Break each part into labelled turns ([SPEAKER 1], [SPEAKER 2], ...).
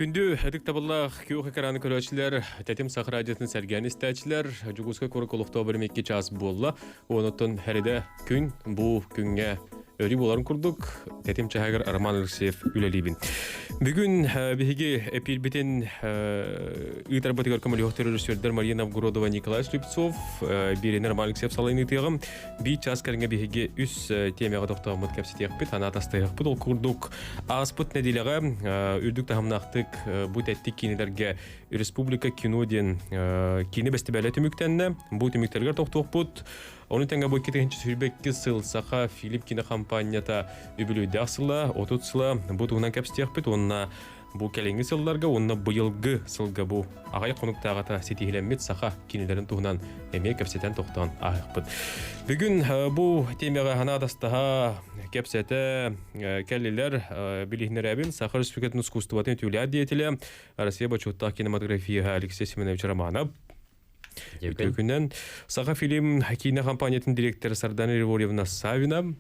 [SPEAKER 1] Күндү эдик табыллах күйөк экраны көрөчүлөр, тетим сахар радиосын сәрген истәчилер, жугуска короколукта бир мекке час болла. Онотон хәриде күн бу күнгә өри боларын курдук. Тетим чагыр Арман Алексеев үлелибин. Бүгүн биһиги эпилбитен ытар батыгар коммуникатор режиссердер Марина Новгородова, Николай Слепцов, бирен Арман Алексеев салайны тыгым. Би час кәргә биһиги үс темага токтогмут кепсетек бит, ана тастык бут курдук. Аспыт неделеге үрдүк тахымнактык бу тәттик кинелерге республика киноден кини бестебеле түмүктәнне бу түмүктәргә токтокпут. Оны тәңгә бу китенче сүрбекке сылсаха Филипп кинокомпанията үбүлүдә асыла, отутсыла бу тугынан кепсетек бит, онна бу келеңги сылларга, онна быйылгы сылга бу агай конуктагата сетихилеммет саха кинелерин тугынан эме кепсетен токтон агыппыт. Бүгүн бу темага ханадастаха кепсете келлилер билихнеребин Сахар республикатын искусствоватын тюля деятеля Россия бачутта кинематография Алексей Семенович Романов. Өтөкүнен Саха фильм кинокомпаниятын директоры Сардана Григорьевна Савина.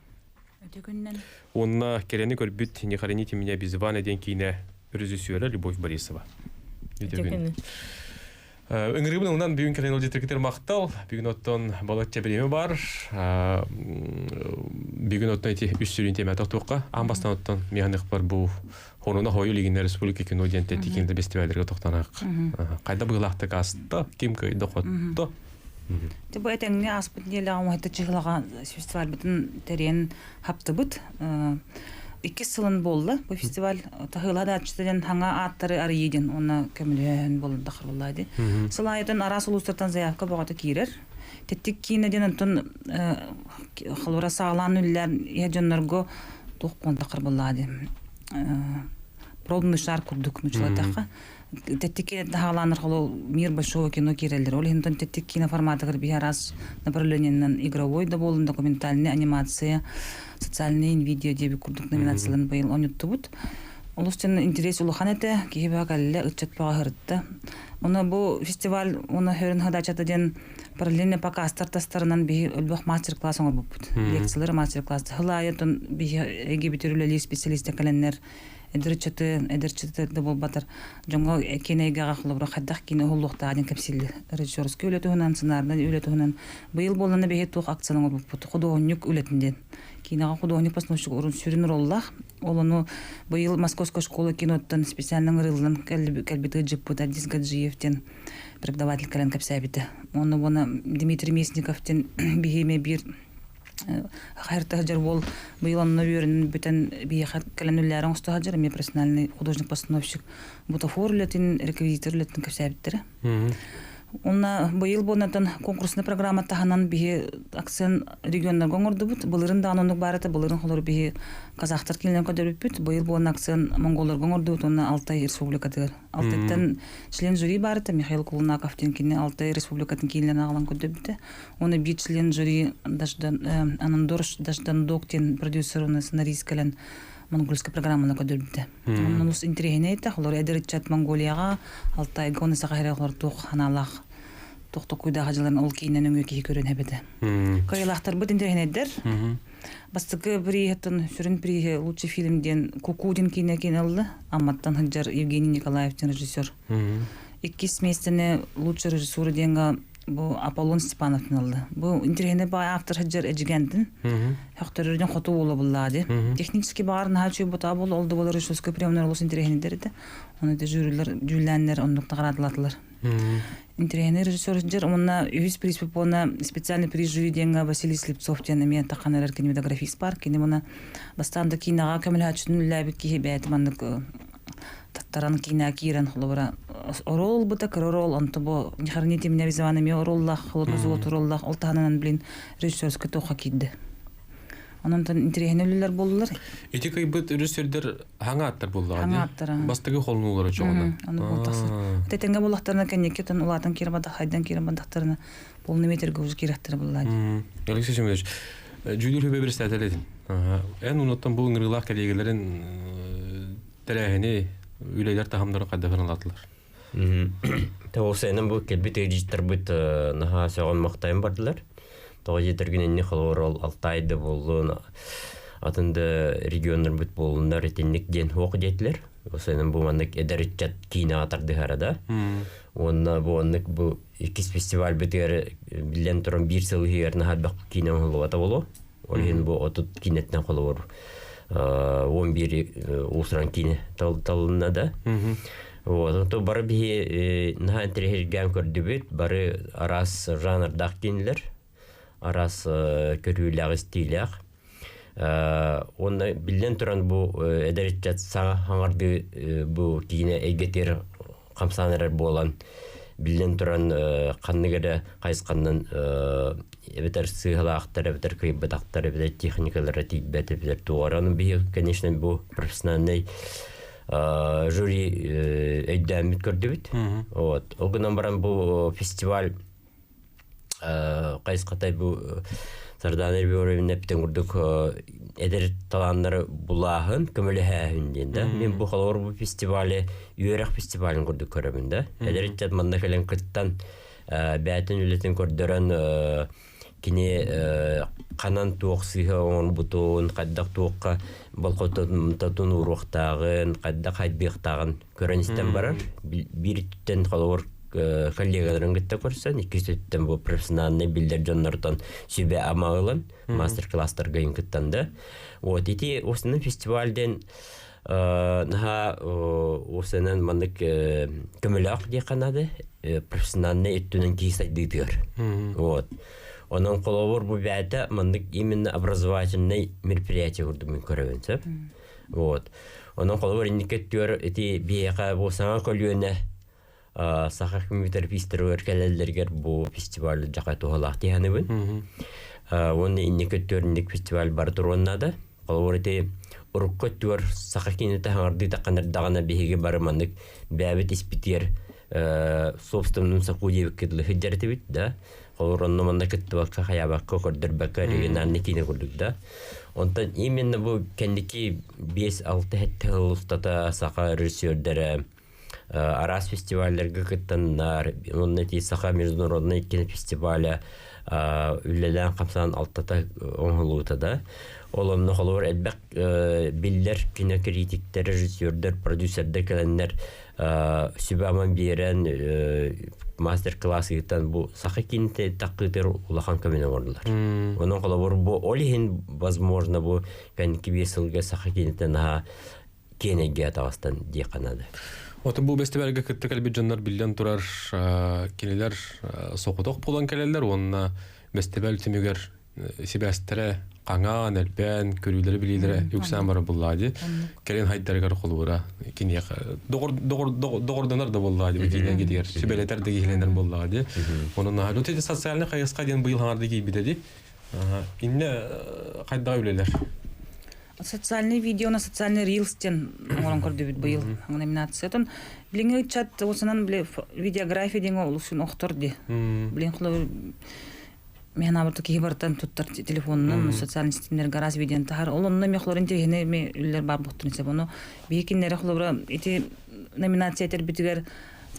[SPEAKER 2] Өтөкүнен
[SPEAKER 1] Онна керени көрбүт не хороните меня без ваны ден кине режиссера Любовь Борисова.
[SPEAKER 2] Өтөкүнен
[SPEAKER 1] Өңіргімін ондан бүгін кәлен олжеттіркетер мақтал. Бүгін оттон балатча біремі бар. Бүгін оттон әйті үш сүрін теме тоқтуққа. Амбастан оттон механик бар бұл Хонуна хойу лигинер республика киноден тетикенде бестебәлерге тоқтанақ. Қайда бұғылақты қасты, кем көйді қотты.
[SPEAKER 2] Бұл әтәңіне аспыт деліға мұхайты чығылаға фестиваль бүтін тәрен хапты бұд. 2 сылын болды бұл фестиваль. Тағылады атшыден хаңа аттары ары еден, оны көмілен болды дақыр болады. Сылайытын арас ұлыстыртан заявка бағаты кейрер. Теттік кейінеден ұнтын қылуыра сағылан үлілер ежонларғы тоқпон дақыр болады. Пробный шар курдук мучладаха. Теттики дағаланыр қолу мир большого кино керелдер. Ол хинтон теттик кино форматығыр бихарас направлениеннен игровой да болын, документальный анимация, социальный видео деби курдук номинацияларын байыл онютты бұд. Ол үстен интерес улухан әті, кейбі әлі үтчетпаға ғырытты. Оны бұл фестиваль, оны хөрін ғадачатыден параллельно покастар тастарынан бейі өлбақ мастер-класс оңыр бұд. Лекциялары мастер-класс. Хылайытын бейі әге бітірілі специалисті кәленлер эдерчеті бол батыр. Жоңға кенейгаға қылыбыра қайдақ кені ұллықта аден кәпсілі режиссерскі өлетуінен, сценардан өлетуінен. Бұйыл боланы бейі тоқ акцияның ол бұд. Құдуғынюк өлетінден. Кинаға құдуғынюк пасынушық ұрын сүрінір оллақ. Ол оны бұйыл Московская школа киноттан специальның рылын кәлбеті жып бұд Адис Гаджиевтен преподаватель кәлін кәпсәбіті. Оны бұны Дмитрий Месниковтен бейеме бір Хайрта жар бол быйыланны үйренін бүтін бейхат кәләнүләрін ұсты жар, мен профессиональный художник-постановщик бутафор үлетін, реквизитор үлетін көпсәбіттері. Онна быйыл болнатын конкурсный программа таханан бейі акциян регионлар гоңырды бұд. Бұлырын да анонық барыты, бұлырын қолыр бейі қазақтар келінен көдер бүт. Быйыл болын акциян монголар гоңырды бұд, онна Алтай республикатығыр. Алтайттан член жюри барыты, Михаил Кулынаковтен келінен Алтай республикатын келінен ағылан көдер бүті. Оны бей член жюри Анандорш Даждандоктен продюсер, оны сценарист кәлін монгольская программаны көдер бүті. Оның ұс интерегіне еті, олар әдірітчат Монголияға, Алтайға, оны сақайры олар тоқ ханалақ, тоқты көйдағы жыларын ол кейінен өңі кейі көрін әбеді. Көйлақтар бұд интерегіне еддер. Бастықы бірейхеттін сүрін бірейхе лучший фильмден Кукудин кейіне кейін алды. Амматтан Хаджар Евгений Николаевтен режиссер. 2 месяціне лучший режиссуры денгі бұл Аполлон Степановтың алды. Бұл интерегіне бай автор Хаджар Эджигендін. Хақтырырден қоту олы бұллады. Технически бағарын хачу бұта бұл олды болар режиссерская приемнар олыс интерегіне дерді. Оны да жюрилер ондықта қарадылатылар. Интерегіне режиссер жер, онына үйіз приз бұпона специальный приз жюри денгі Василий Слепцовтен мен тақанарар кинематографист бар. Кені мұна бастанда кинаға көміл хачудың үләбі кейі бәйтімандық таттаран кина кирен холора орол бута кророл онто бо нихарните меня визаванами ороллах холозу отороллах олтанан блин режиссерская тоха кидде. Онон интерегенелер болдулар.
[SPEAKER 1] Этикай бит режиссерлер хаңаттар болду.
[SPEAKER 2] Хаңаттар.
[SPEAKER 1] Бастыгы холнулары чоңна.
[SPEAKER 2] Аны болтасы. Тетенге боллактарына кенекетен улатын кирбада хайдан кирбадактарына полный метрге уз кирактар боллады.
[SPEAKER 1] Алексей Семенович, Жюлир Хөбебер стәтеледин. Эн уноттан бу ыңгырлак келегелерин тәрәһене үйләйләр тахамдары каддафан алатылар.
[SPEAKER 3] Тәвсәнең бу келбит режиссер бит наха сагын мактайым бардылар. Тоғы жетергеніне қылуыр Алтайды болуын, атында региондар бүт болуындар етенлік ден оқ жетілер. Осенен бу маннык эдеритчат кино атарды харада. Онна бу аннык бу икис фестиваль битер билен туран бир сыл херне хадбак кино холуата боло. Олен бу отут кинеттен холур. 11 усран кино талына да. Вот, то бары би на интерхелгән көрдүбүт, бары арас жанрдак кинолер, арас көрүләр стилер. Онда билен туран бу эдеритчат саңарды бу кине эгетер камсанырар болан билен туран канныгыда кайскандан бетер сыгалактар, бетер кыйбатактар, бетер техникалар тибет, бетер туараны би, конечно, бу профессиональный жюри эйдәмит көрдүбүт. Вот, огынан баран бу фестиваль кайскатай бу Сарданер бюровинне битен курдук эдер таланнары булаһын көмөлөһәһүн динде. Мен бу халор бу фестивале үйрәк фестивалын курдук көрөмүндө. Эдерчет манда келен кыттан бәтен үлетен көрдөрөн кини канан туоксыга он бутун каддак туокка балкотон татун уруктагын каддак хайбыктагын көрөнүстен барар. Бир түттен халор коллегаларын гытта көрсен, икисеттен бу профессиональный билдер жоннортон сүбе амагылын мастер-класстарга инкыттанда. Вот ити осынын фестивальден наха осынын мандык көмөлөк деканады профессиональный эттүнүн кийсайдыгыр. Вот. Онон коловор бу бәтә мандык именно образовательный мероприятие курдум көрөбүнсөп. Вот. Онон коловор индикеттер ити бияка бу саңа көлүнө сахар химиотерапистер өркәләләргә бу фестиваль жака тугалак дигәнебен. Оны индикеттөрүндик фестиваль бар турганда колорите уруккөттөр сахар кинете хаңарды таканырдагына биһиге бармандык бәбит испитер собственным сакудев кедле хидертебит да. Колоронно манда кеттебакка хаябакка көрдөрбәккә региональный кино күрдүк да. Онтан именно бу кендики 5-6 хәтта устата сахар режиссерләре Арас фестиваллерге кыттаннар, оннети саха международный кинофестиваля үлелән камсан алтата оңлута да. Оломны холор элбек биллер кинокритиктер, режиссерлер, продюсерлер келеннер сүбаман берен мастер-класс иттан бу саха кинте такытыр улахан көмөнө ордулар. Онун холор бу олихин возможно бу канки весилге саха кинте на кенеге тавастан диканады.
[SPEAKER 1] Отын бұл бестебәрге кітті кәлбет жандар білден тұрар келелер соқытоқ болан келелер, онына бестебәл түмігер себәстірі қаңан, әлбән, көрілері білелері үксән бары бұллады. Келен хайттарығар қолуыра. Доғырданар да бұллады, бекейден кетігер. Себәлетер де кейленер бұллады. Оның өтеді социалны қайысқа ден бұйыл хаңарды кейбедеді. Инне қайдағы өлелер?
[SPEAKER 2] Социальный видео на социальный рилстен орон көрдөбүт быйыл номинациятын билиңе чат осынан биле видеография деген улушун окторди билин кылы мен абырты кибартан туттар телефонун социальный сетемдер гараж видеон тахар олонно мехлорин тегене ме үллер бар буктун се бону бекиннер кылыбра эти номинациятер битигер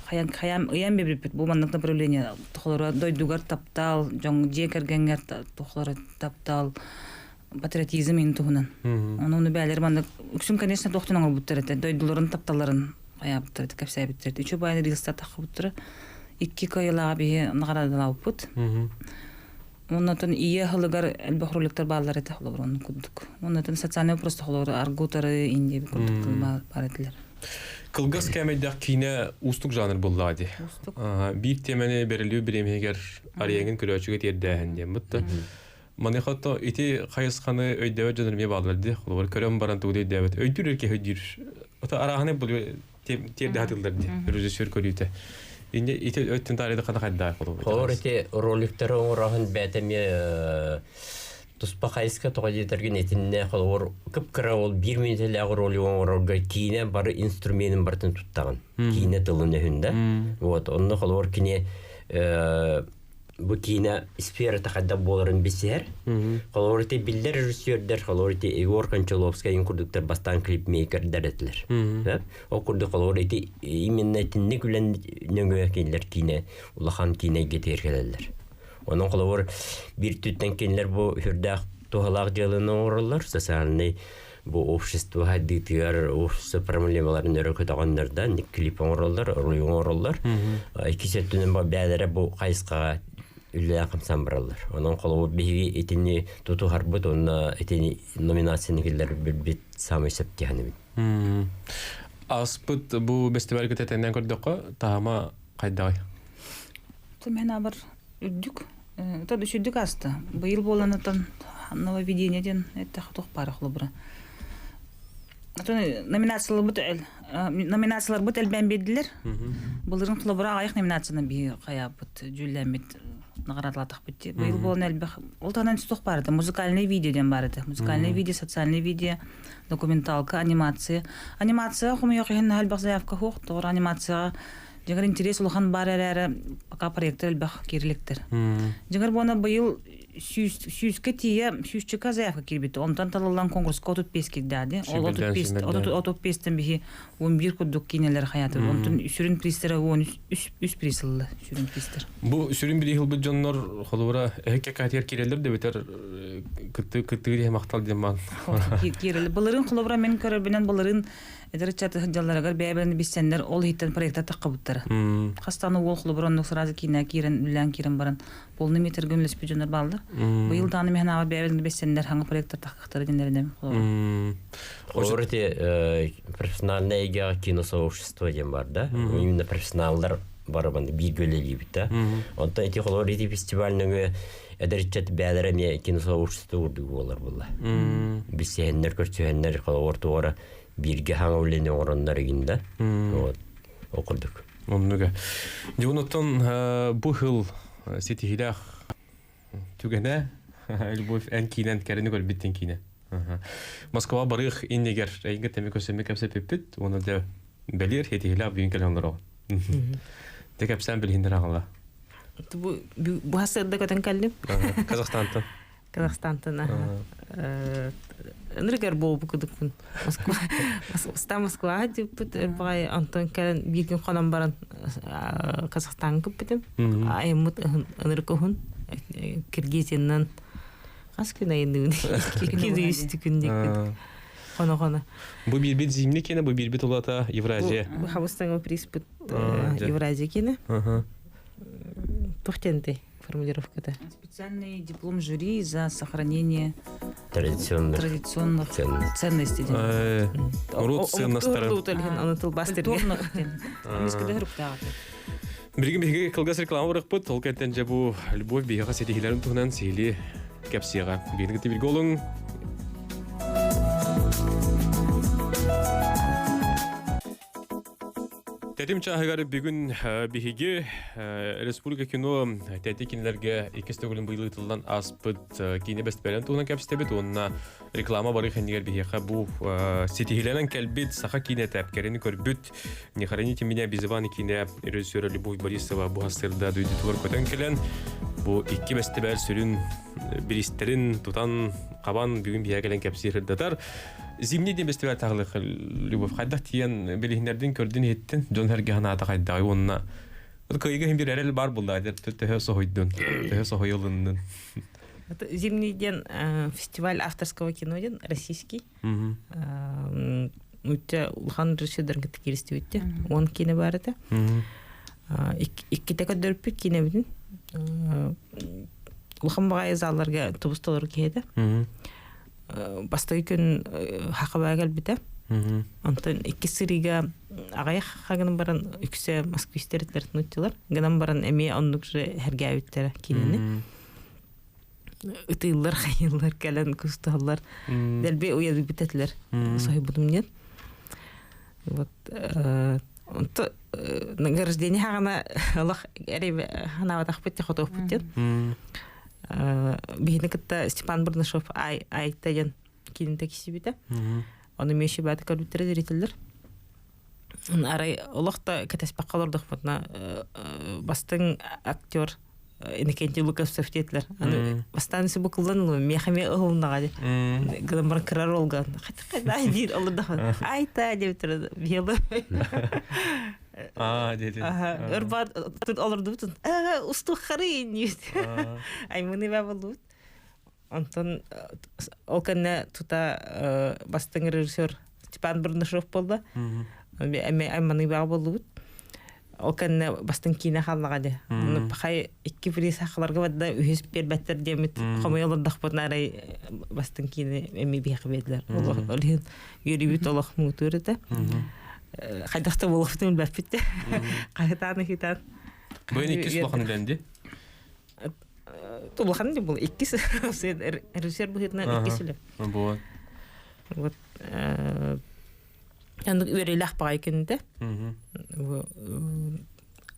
[SPEAKER 2] хаям ыям бебит бу мандык направление тохлора дойдугар таптал жоң жекергенгер тохлора таптал патриотизм интугунан. Onu bәлер манда үксүн конечно доктунан албыттыр эте. Дойдуларын тапталарын аяптыр эте кепсәбиттер. Үчө байны рилста тахыптыр. 2 кайла би наградалар алпыт. Оннан ие хылыгар элбахрулыктар баллар эте холорун кудук. Оннан социальный просто холор аргутары инде кудук бар этилер.
[SPEAKER 1] Кылгас кәмәдәк кине устук жанр буллады. Бир теманы берилүү биремегер арыягын көрөчүгө тердәһен дем бутты. Манехато ити хайсханы өйдөбө жанрме балдырды. Олар көрөм баран тугуй дэбет. Өйдүрөрке хөйдүр. Ата араханы бул терде хатылдырды. Режиссер көрүтө. Инде ити өттүн тарыды кана кайда болду.
[SPEAKER 3] Олар ити роликтер оңорахын бәтеме туспа хайска тоҕадеттерген этинне холор кыпкыра ол 1 минутлаг роли оңорорга кине бары инструментин бартын туттаган. Кине тылын өһүндө. Вот, онно холор кине бу кине сфера тахадда боларын бисер. Холорите билдер режиссерлер, холорите Егор Кончаловский инкурдуктар бастан клипмейкер дәретлер. О курды холорите именно тинне күлән нөңгөкелер кине, улахан кине гетергеләләр. Onun kolor bir tütten kendiler bu hürdağ tohalak jalını orurlar, sosyalni бу общество хаддитер общество проблемаларын өрөкөтөгөннөрдө ник клип оңроллор оңроллор икисеттүнүн бәдәре бу кайыска үллә камсан баралар. Onun колу биги этини туту харбыт онна этини номинацияны келдер бит самый септяны.
[SPEAKER 1] Аспыт бу фестивальгә тәтәннән көрдөккө тама кайдай.
[SPEAKER 2] Мен абыр үддүк. Тад үддүк асты. Быйыл боланатан нововведениеден это хатох парахлы бра. Номинациялар бут элбен бедилер. Булырын кылыбыра аяк номинацияны би каябыт жүлләмит наградалатак битти. Быйыл болан элбэх ол танан стох барды. Музыкальный видеоден барды. Музыкальный видео, социальный видео, документалка, анимация. Анимация хум яхын халбах заявка хох, тор анимация. Жагар интерес улхан бар әрі пока проекттер элбэх кирилектер. Жагар бона быйыл сүйіске тие сүйісчіка заявка кирбит. Онтан талалан конкурска 35 кирдады. Ол 35-тен бихи 11 күддік кинелер хаяты. Онтан сүрін пристері 13 присылы сүрін пристер.
[SPEAKER 1] Бу сүрін бір ел бұл жонлар қолуыра әкке катер кирелер де бетер күттігіре мақтал деман.
[SPEAKER 2] Кирелер. Бұлырын қолуыра мен көрербенен бұлырын эдерчаты хыджаларагар бәбәрен бисәннәр ол хиттен проектта таққабыттары. Қастаны ол қолы бұраннық сразу кейіне кирен, үлән кирен баран полны метр гөнлес бюджетнер балдар. Бұл даны мен ава бәбәрен бисәннәр хаңы проекттар таққықтары денерден қолы.
[SPEAKER 3] Оларыте профессиональное киносообщество дем бар, да? Именно профессионалдар бар банды бир гөлелі бит, да? Онтан эти оларыте фестивальныңы эдерчаты бәләре киносообщество урдығы болар бұлла. Бисәннәр көрсөһәннәр қолы ортуғара бирге хаңылыны ораннары гинде. Вот. Окудук.
[SPEAKER 1] Оннуга. Жонотон бу хил сетихилах түгенә любовь эн кинен кәрәне гөр биттен кине. Москва барых иннегер әйгә тәме көсеме кәпсә пеппит, оны да белер сетихилах бүген кәләндер. Тәкәпсән билһиндер агыла.
[SPEAKER 4] Бу хасырда көтен кәлдем.
[SPEAKER 1] Казахстантан.
[SPEAKER 4] Казахстантан. Нригер бу кудукун. Москва дип бай Антон кәлен бигин ханам баран Казахстан күптем. Аймыт нрикохун Киргизияннан каскына инде. Киргизист күндек. Хана.
[SPEAKER 1] Бу бирбит зимни кине, бу бирбит улата Евразия.
[SPEAKER 4] Бу хавыстан приспит Евразия кине. Тухтенте формулировка-то.
[SPEAKER 2] Специальный диплом жюри за сохранение
[SPEAKER 3] традиционных
[SPEAKER 2] ценностей.
[SPEAKER 1] Род ценностей. Бирге кылгас реклама рыкпыт, ол кенттен жабу любовь бейга сетихилерин тугунан сихили кепсияга. Бирге билге олың. Тәтим чағығары бүгін бігеге Республика кино тәтекінлерге екістігілін бұйлы тұлдан аспыт кейіне бәст бәрін туғынан кәпістебет, онына реклама бары қанегер бігеға бұл сетігілерін кәлбет сақа кейіне тәпкеріні көрбіт. Не храните меня безываны кейіне режиссера Любовь Борисова бұл астырда дүйдетілер көтен келен. Бұл екі бәсті бәр сүрін бірістерін тұтан қабан бүгін бігеге кәлен кәпсирдатар. Зимний ден фестиваль тағылық Любовь қайдақ тиен белігіндерден көрден еттін жон әрге ғана ата қайдағы онына көйге бір әрел бар болды айдар төтті соғойдың төтті соғойылыңдың.
[SPEAKER 4] Зимний ден фестиваль авторского кино ден российский. Үтті ұлған режиссердерін кетті керісті өтті. Он кино бар еді. Иккете көдіріппет кино бітін. Ұлған бағай заларға тұбысталар кейді. Бастығы күн хақыбаға кәлбіті. Антон екі сырыға ағайық қағының баран үкісі москвистеретлерін өттілер. Ғынан баран әме онлық жы әрге әуіттері келені. Үтійлер, қайылар, кәлін күстіғалар. Дәлбе ойады бітетілер. Сойы бұдым нет. Награждение хағына Аллах әребе ханаватақ бітті қотоқ біттен. Бейіні кітті Степан Бурнышев айттайын кейінті кесі біті. Оны меші бәті көрбіттері зерителдер. Арай олықта кәтәспақ қалырдық бұтына бастың актер Иннокентий Луковцев детілер. Бастанысы бұқылдан ұлы мехаме ұғылындаға де. Ғыдан бұрын кірар олған. Қайта дейір ұлыдақын. Айта деп тұрады. Белі.
[SPEAKER 1] Деді.
[SPEAKER 4] Өрбар олырды бұтын. Ұсту қарайын. Аймыны бә болуыд. Онтон ол кэнне тута бастың режиссер Степан Бурнышев болды. Айманы баг болду. Ол кэнне бастың кине халлагады. Муну пахай 2 приз хакыларга бадда үһүс бербеттер демит. Комойлордак бутнарай бастың кине эми бияк бедлер. Ол юрибит олох мутурда. Хайдакта болуптун баппитте. Кайтаны хитан.
[SPEAKER 1] Быйын 2 сулахан ленди.
[SPEAKER 4] Тулахан ди бул 2 режиссер бу хитнан 2 сүле.
[SPEAKER 1] Бу.
[SPEAKER 4] Вот янды үрелах бага экенде.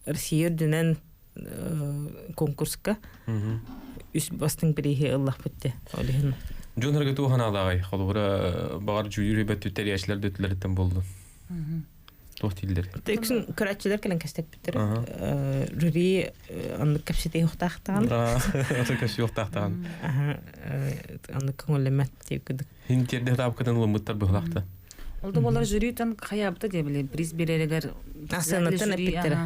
[SPEAKER 4] Россия дөнен конкурска үс бастың бирихи Аллах битте. Олин.
[SPEAKER 1] Жонорга тухан алагай. Холура багар жүйүрү бет териячлар дөтлөрдөн болду. Тохтилдер.
[SPEAKER 4] Текшин көрәчләр келен кастеп биттер. Жюри аны капсите юктактан.
[SPEAKER 1] Аты капсите юктактан.
[SPEAKER 4] Аны көңелемәт дип күдүк.
[SPEAKER 1] Хинтерде тапкадан лымыттар быглакта.
[SPEAKER 2] Олда болар жюритан хаябты деп биле, приз берелер.
[SPEAKER 4] Асынытын эпиттер.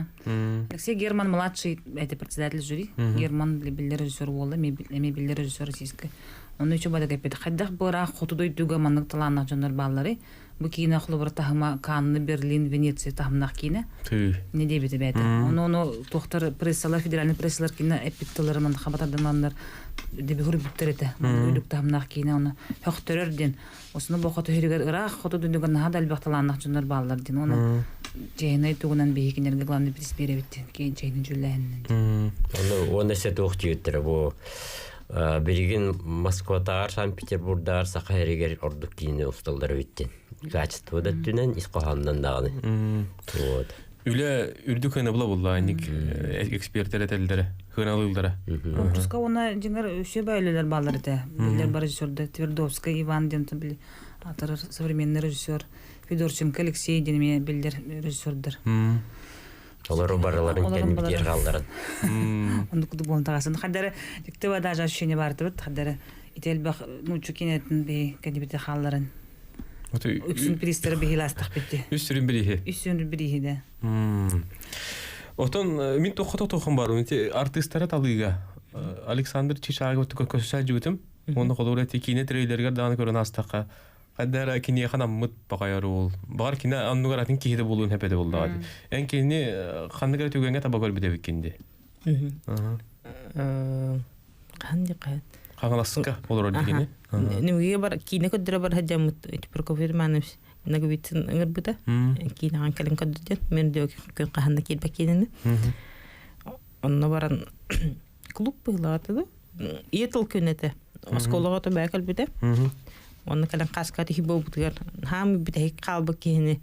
[SPEAKER 2] Алексей Герман младший, это председатель жюри. Герман билер режиссер болду, эми билер режиссер российский. Оны үчү бада кепет. Хаддах бора хотудой дуга маннык таланак жондар баллары. Бу кийине хлобор тахма Канны, Берлин, Венеция тахмнак кийине. Не дебите бете. Оны токтор прессалар, федеральный прессалар кийине эпиттелер ман хабатадымандар деби хурбуттер эте. Үйлүк тахмнак кийине оны хөктөрөрден. Осуну бокото херигер ырак хотудой дуга нахада албак таланак жондар баллар ден. Оны жайнай тугунан бейкинерге главный приз беребит. Кийин жайнын жүлләһинен.
[SPEAKER 3] Оны сет уктуйттер бу. Береген Москватар, Санкт-Петербургдар сахаригер ордук кийине усталдары биттен. Качество да түнен исқоһаннан дагы. Вот.
[SPEAKER 1] Үле үрдүк хана була аник эксперттер этелдер, хыналылдары.
[SPEAKER 2] Конкурска она жиңер өсө байлар балдар эте. Билер бар режиссерде Твердовский Иван ден били. Атыр современный режиссер Федорченко Алексей дене билер режиссердер.
[SPEAKER 3] Олар бараларын кенди битер калдырат.
[SPEAKER 2] Онду куду болтагасын. Хадары диктева даже ощущение бар деп, хадары ителбах ну чукинетин бе кенди битер калдырын. Үксүн пристер бихиластык битти.
[SPEAKER 1] Үсүрүн бирихи.
[SPEAKER 2] Үсүн бирихиде.
[SPEAKER 1] Отон мен тохото бар. Артисттар талыга. Александр Чичагов көсөсө жүтүм. Оны колора текине трейлерге даны көрөн астакка. Хадара кине ханам мут багайры ол. Бар кине аннугаратын киһиде болуун хепеде болду adi. Эн кине хандыгар түгөнгө таба көрбүдө бекенди.
[SPEAKER 4] Канди кайт.
[SPEAKER 1] Хагаласка болор дегени.
[SPEAKER 4] Немге бар кине көдөрө бар хаджамут Прокофьевманович нагыбитин ыңырбыта. Кине анкалын көдөрдөн мен дөк каханда келбек кинени. Онно баран клуб булаты. Иетил күнөтө. Осколого то бакал бите. Оны калан каскаты хибобутгар хам бите калбы кини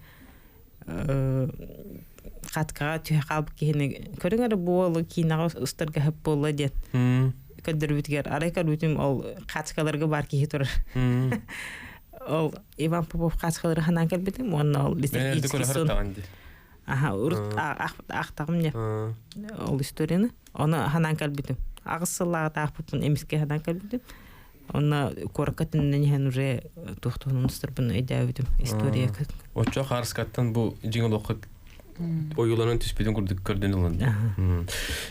[SPEAKER 4] каткага түй калбы кини көрүңөр болу кинага устарга хеп болла дет көдөрбүтгөр арайкар бүтүм ол каскаларга бар ки тур ол Иван Попов каскалары ханан келбитим оны ол листен урт ахтагым не ол историяны оны ханан келбитим агысылага тааппын эмиске ханан келбитим. Она коркатыннан хан уже тохтонун стрбын эдәвидим история.
[SPEAKER 1] Очо харскаттан бу жиңил окут оюланын түспеден көрдүк көрдөн улан.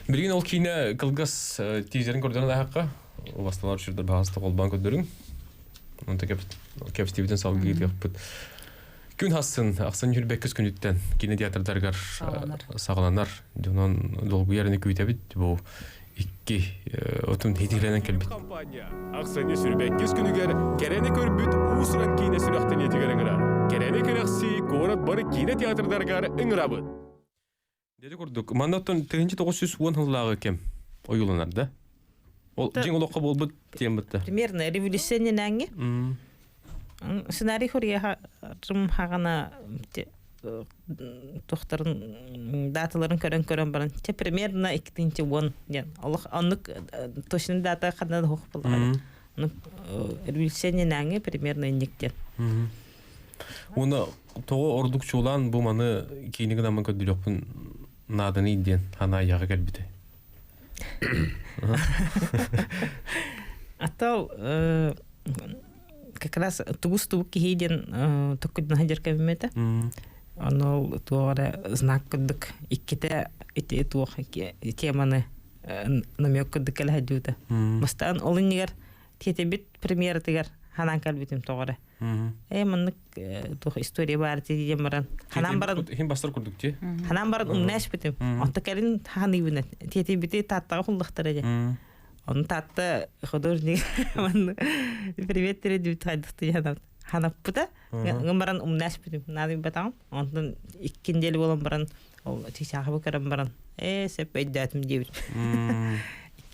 [SPEAKER 1] Бирген ол кине кылгас тизерин көрдөн дакка. Басталар жүрдө багысты колбан көдөрүң. Онда кепстибиден салгы кетип. Күн хасын, аксын жүрбек күз күнүттен кине театрдаргар сагаланар. Жонон долгу ярыны күйтебит бу. İki otun hediyelerden kelbit. Kampanya. Aksanya sürübek yüz günüger kerene körübüt uğusuran kine sürekten yetigerin ırar. Kerene kereksi korat barı kine teatrdargar ıngırabıt. Dedi kurduk. Mandattan 1910 yıllağı kem oyulanardı. Ol jiң olokka bolbut тембытты.
[SPEAKER 4] Примерно революционный нанги. Сценарий хория рым хагана тохтарын даталарын көрөн баран. Те примерно 2-10 ден. Аллах аннык точно дата кандай хок болгон. Революционный нанги примерно 2 ден.
[SPEAKER 1] Оны тоо ордукчулан бу маны кийинги намын көдүлөкпүн наданы иден хана ягы келбите.
[SPEAKER 4] Атал как раз тугусту кийден токудан хажар кемете. Оно туара знак кыдык икките эти туох теманы намек кыдык эле хадюта. Бастан олыннигер тетебит премьера тигер ханан калбитим тоғыра. Маннык тух история бар тидем баран. Ханан баран
[SPEAKER 1] Хин бастар курдук те.
[SPEAKER 4] ханан баран умнаш битим. Онта калин ханы бинет. Тетебите таттага хуллахтара же. Он татта художник манны привет тередит хайдықты янам. Ханап бута. Гамбаран умнаш битим. Надым батам. Онтан иккиндел болон баран ол тисахы бакарам баран. Сеп эддатым дебит.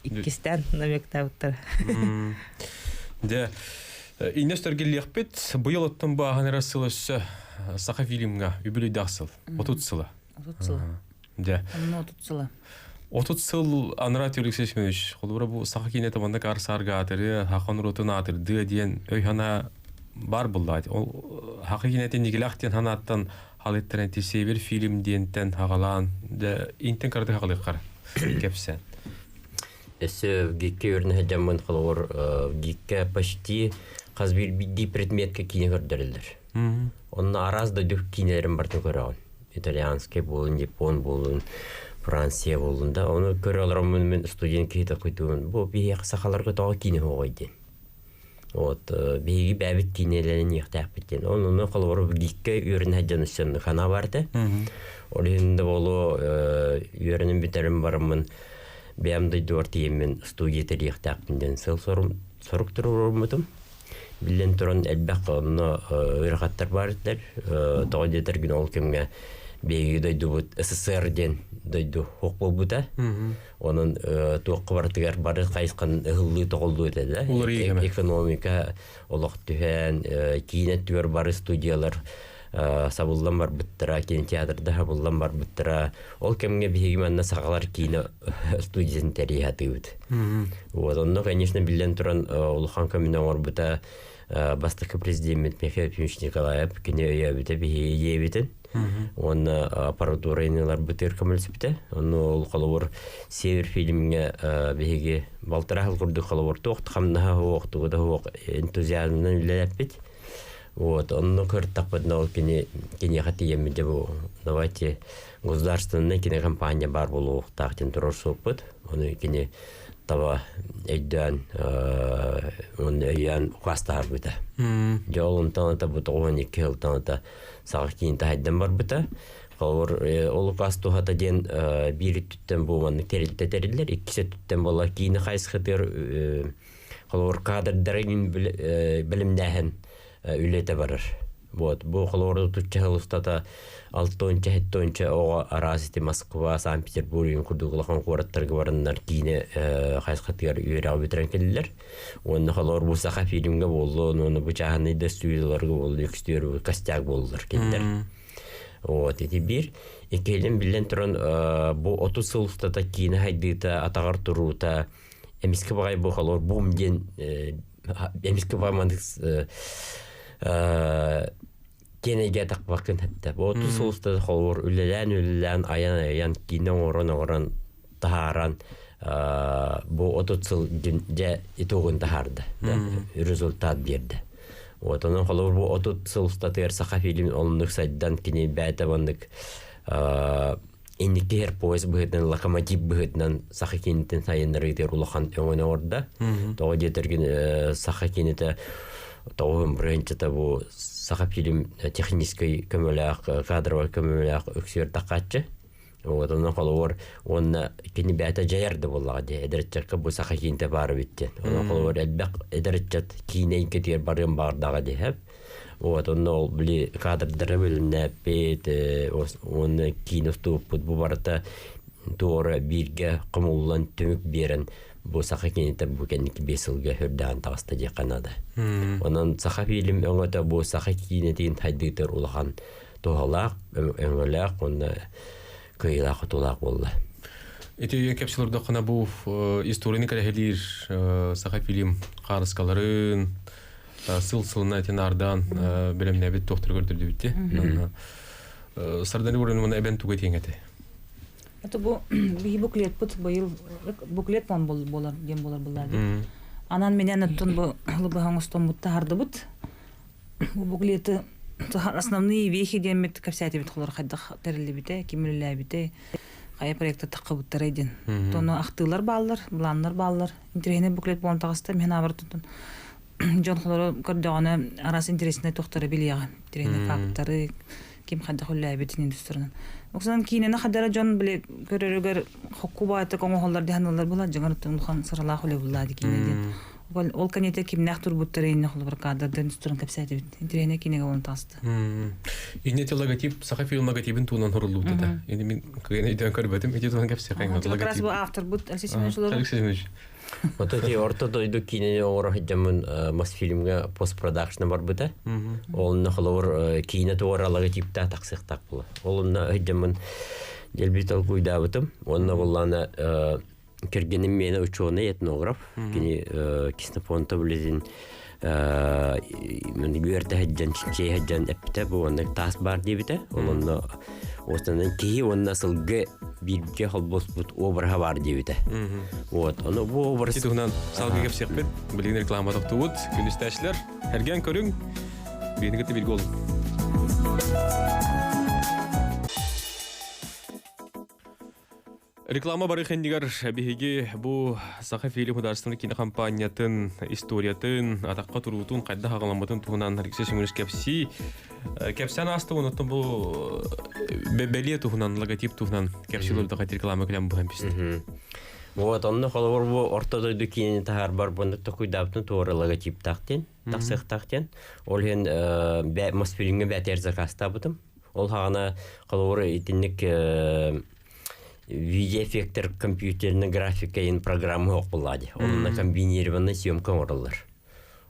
[SPEAKER 4] Иккистан намектауттар.
[SPEAKER 1] Де инестерге лехпет быйыл оттан баганы рассылышы саха фильмга үбүлү даксыл. 30 сылы.
[SPEAKER 2] 30 сыл.
[SPEAKER 1] Де.
[SPEAKER 2] 30 сылы.
[SPEAKER 1] 30 сыл Анрат Юриксевич, холбура бу саха кине табанда карсарга атыры, хақан ротун атырды диен өйхана бар буллайт. Ол хақа кинетен нигелахтен ханаттан халеттен тесебер фильм диентен хагалан де интен карды хагалыккар. Кепсен.
[SPEAKER 3] Эссе гикке өрнө жаман холор гикке почти казбир бидди предметке кине көрдөрөлдөр. Онна аразда дүк кинелерин бартын көрөгөн. Итальянский болун, япон болун, Франция болун да. Оны көрө аларым мен студент кейте куйтуун. Бу бие сахаларга тоо кине ойден. Вот биги бабит кинелерин яктап биткен. Оны холор гикке өрнө жанышын хана барды. Олинде болу өрнөн битерим барымын. Бәмді дөртиемен студия тарихтаптын сорук турурмутум. Билен туран элбак онно ыргаттар бардыр. Тоодетер күн ол кемге беги дойду СССР-ден дойду хок болбута. Онун тоокко бартыгар бары кайскан ыллы тоголду да. Экономика олох түһән кинет түбөр бары студиялар сабылдан бар биттера, кинотеатрда сабылдан бар биттера. Ол кемге бигименне сагалар кино студиясын тарихаты бит. Вот онно, конечно, билен туран улхан коммунан орбута бастыкы президент Михаил Петрович Николаев кино ябыта бигиебитен. Он аппаратура инелар битер камылсыпты. Он ол калыбыр север фильмге биги балтырахыл курду калыбыр тоқт хамнаха оқтугуда энтузиазмдан үлелеппит. Вот, он кыртаппадна кине хатием дебу. Давайте государственная кинокомпания бар болу тахтен турсопыт. Он кине таба эйдан он ян квастар бита. Жолун таната бутони кел таната сагкин тайдан бар бита. Калыр ол касту хата ден бир түттен болманы терилтелер, иккисе түттен бола кине хайсхытыр калыр кадрдарын билимдәһен үлете барыр. Вот, бу холорду тутчалыстата 6-7 ого арасыты Москва, Санкт-Петербург курдугулахан кураттарга барыннар кине хайсхатыгар үйрәү битерен келдилер. Онны холор бу саха фильмге болду, оны бу чаханы да студияларга болду, экстер костяк болдулар келдилер. Вот, эти бир экелен билен туран бу 30 сылыстата кине хайдыта атагар турута эмиске багай бу холор бумден эмиске багмандык кенеге такпакын хатта. Бу 30 сылыста холор үлелән аян кине орон тахаран бу 30 сыл же итогун тахарды. Результат берди. Вот onun холор бу 30 сылыста тер саха фильм олнук сайдан кине бәтә бандык индикер поезд быһытын локомотив быһытынан саха кинетен сайыннары тер улахан өңөнө орда. Тоо жетерген саха кинете тоогун брендчета бу саха фильм технический көмөлөк кадровый көмөлөк өксөр такачы. Вот onun холор он кине бәтә жаярды буллагы эдерчекке бу саха кинете бары биттен. Onun холор элбек эдерчет кинен кетер барын бардагы деп. Вот он били кадрдары билне пет он киносту бу барата тора бирге кымуллан төмүк берен бу саха кинете бу кеники бесилге хөрдән таста ди Канада. Онан саха фильм өңөтө бу саха кинетин хайдытыр улган тоолак өңөлөк он кыйла хотулак болду.
[SPEAKER 1] Эти кепсуларда кана бу историяны кәрәһелир саха фильм карыскаларын сыл-сылына тенардан белемне бит доктор көрдүрдү битти. Сарданы бурын мына эбен тугай теңете.
[SPEAKER 2] Это бу буклет пут быйыл буклет мон болар дем болар булар. Анан менен оттон бу лыбы хаңыстон мутта харды бут. Бу буклеты основные вехи демет капсяти бит холор хаддах терли бите, кимилле бите. кая проекта такыбыттар эдин. Тону актылар баллар, буланнар баллар. Интерене буклет болон тагыста мен абар тутун. Жон холоро көрдөгөнө арасы интересне токтора билияга. Интерене факттары ким хадда холлай битин индустрияны. Оксан кинене хаддара жон биле көрөрөгөр хоккубаты коңолдар диханалар була жагар тумхан сарала холе булады кинеден. Ол канете кимнах турбуттар эне холбар кадрдын индустриян капсайды. Интерене кинеге болон тасты.
[SPEAKER 1] Инете логотип, саха фильм логотипин тунан хорулууда да. Эми мен кыгана иден көрбөдүм, эти тунан кепсе кайган
[SPEAKER 2] Как раз
[SPEAKER 1] логотип.
[SPEAKER 2] бу автор бут Алексей Семенович.
[SPEAKER 1] Алексей Семенович.
[SPEAKER 3] Вот эти ортодойду кинене оңора хыджамын Мосфильмга постпродакшна бар быта. Олна холор кине туара логотипта таксыктак була. Олна хыджамын делбитал куйдабытым. Онна боллана кергеним мени ученый этнограф. Кини киснопонто билезин мен гүрдө хыджан чичей хыджан эпте бу онда тас бар дебите. Олна останан ки онна сылгы бирге холбос бут обраха бар дебите. Вот, оно бу образ
[SPEAKER 1] Титунан салгы кепсе бит, билген реклама токтубут, күнүстәчләр, һәргән көрүң, бенигете билге олун. Реклама бары хендигар биһиги бу Саха фильм художественный кинокомпаниятын историятын атакка турутун кайда хагаламатын тугунан Алексей Семенович кепси кепсен асты онотон бу бебелие тугунан логотип тугунан кепсилурда реклама кылам бу хамписти.
[SPEAKER 3] вот, онна холор бу ортодойду кинене тахар бар бонда куйдаптын туора логотип тактен, таксык тактен. Ол ген Мосфильмге бәтер заказта бутым. Ол хагана холор итинник видеоэффектер компьютерный графика ин программы ок булади. Онна комбинированный съемка оралар.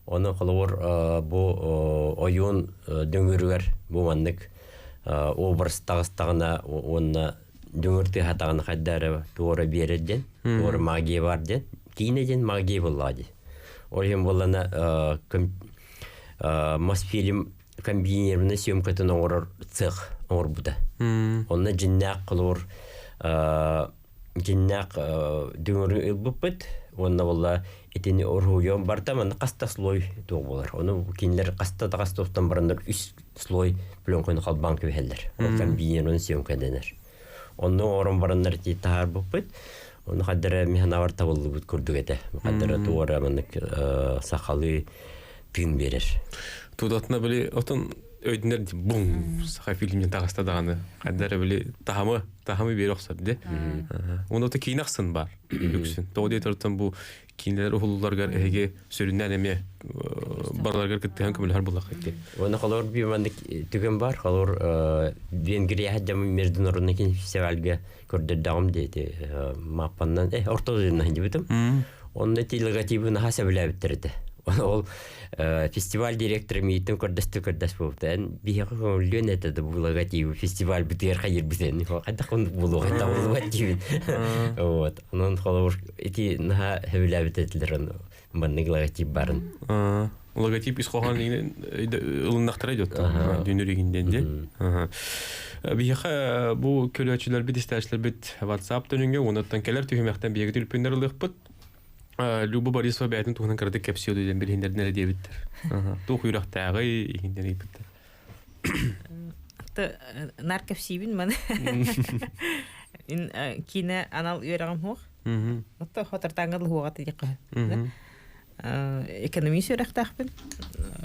[SPEAKER 3] Оны холор бу oyun дөңгөргөр бу мандык образ тагыстагына онна дөңгөртү хатагына каддары туора береден, туора магия барден, кинеден магия булади. Ойын болана Мосфильм комбинированный съемкатын орор цех орбуда. Онна жиннак кылор жиннак дөңгөрү ылбыппыт. Онна болла этини орхуйон бартаман каста слой туг болар. Оны кинлер каста тагастан барандар 3 слой пленканы калбанк бехеллер. Ол комбинированный съемка денер. Онны орын барандар ти таар буппыт. Оны хаддара механавар табылды бут көрдүк эте. Хаддара туара мындык сакалы пин берер.
[SPEAKER 1] Тудатна биле отон өйдүнөр бум Саха фильмден тагыстадаганы хаддара биле тахамы бери оксот де. Онда кинаксын бар. Бүксүн. Тоодей тартан бу кинелер ухулларга эге сөрүннән эме барларга кеттен көмөлөр булак эти.
[SPEAKER 3] Оны холор би мандык түгөн бар. Холор Венгрия хаҗам международный кинофестивальга көрдөрдөгөм деди. Маппандан ортодойдун дебитим. Онда логотипин хасаблап битирди. Ол фестиваль директоры митин көрдөстү болду. Бие көңүлдөн этеди бу логотип фестиваль битер хайыр битен. Кайда кондук болуу кайда логотип. Вот. Анан холор эти на хевлап битетилер. Мандык логотип барын.
[SPEAKER 1] Логотип исхоган ылыннактар идет. Дүнүрегинден де. Бияха бу көлөчүлөр бит истәчләр бит WhatsApp төнүнгө онуттан келер түймәктән биеге түлпүннәр ылыкпыт. Люба Борисова бәйтін туғынан кірді кәпсио деден бір хендерден әрі дебіттір. Туқ үйрақтағы хендер епіттір.
[SPEAKER 4] Нар кәпсибін мәні. Кейіне анал үйрағым хоқ. Отты хотыртаңғылы хоғаты деқі. Экономис үйрақтақпын.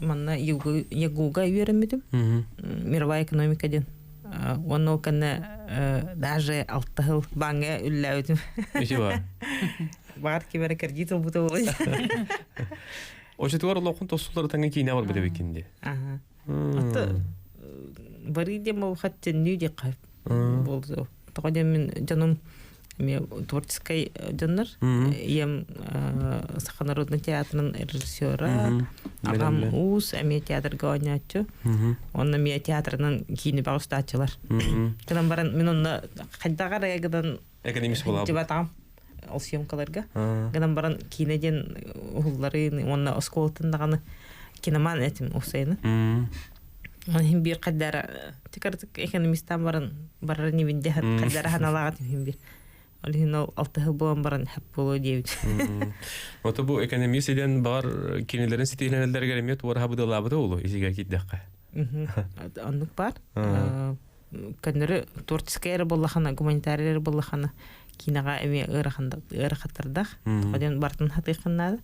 [SPEAKER 4] Манна ягуға үйрәмедім. Мировая экономикаден. Оны оқаны даже 6 жыл банға үлләудің.
[SPEAKER 1] Еше бар?
[SPEAKER 4] Бар кебәрі кредит ұлбыты олай.
[SPEAKER 1] Ошы туғар олақын тосулары таңын кейіне бар бәді бекенде.
[SPEAKER 4] Аты бары дем ол қаттен нүй де қайып болды. Тоғаден мен жаным творческой жандар. Ем Саханародный театрының режиссері. Ағам ұз әме театрға ойнатшы. Онна мен театрының кейіне бағы ұстатшылар. Кынан баран мен онна қайдағар әгідан
[SPEAKER 1] Экономист болабы.
[SPEAKER 4] жібатағам. Ол съемкаларга. Гынан баран кинеден ухулларын, онна осколтындаганы киноман этим усайны. Мен бир кадара тикартык экономисттан барар нивинде кадара ханалагат бир. Олин 6 жыл болан баран хап боло дейбит.
[SPEAKER 1] Ото бу экономист еден бар кинелерин ситейлердер керемет, ора хабыда лабыда улу, изиге китдекка.
[SPEAKER 4] Аннык бар. көннөрү творческая боллахана, гуманитария боллахана кинага эми ырахаттардах. Оден бартын хатыйхыннады.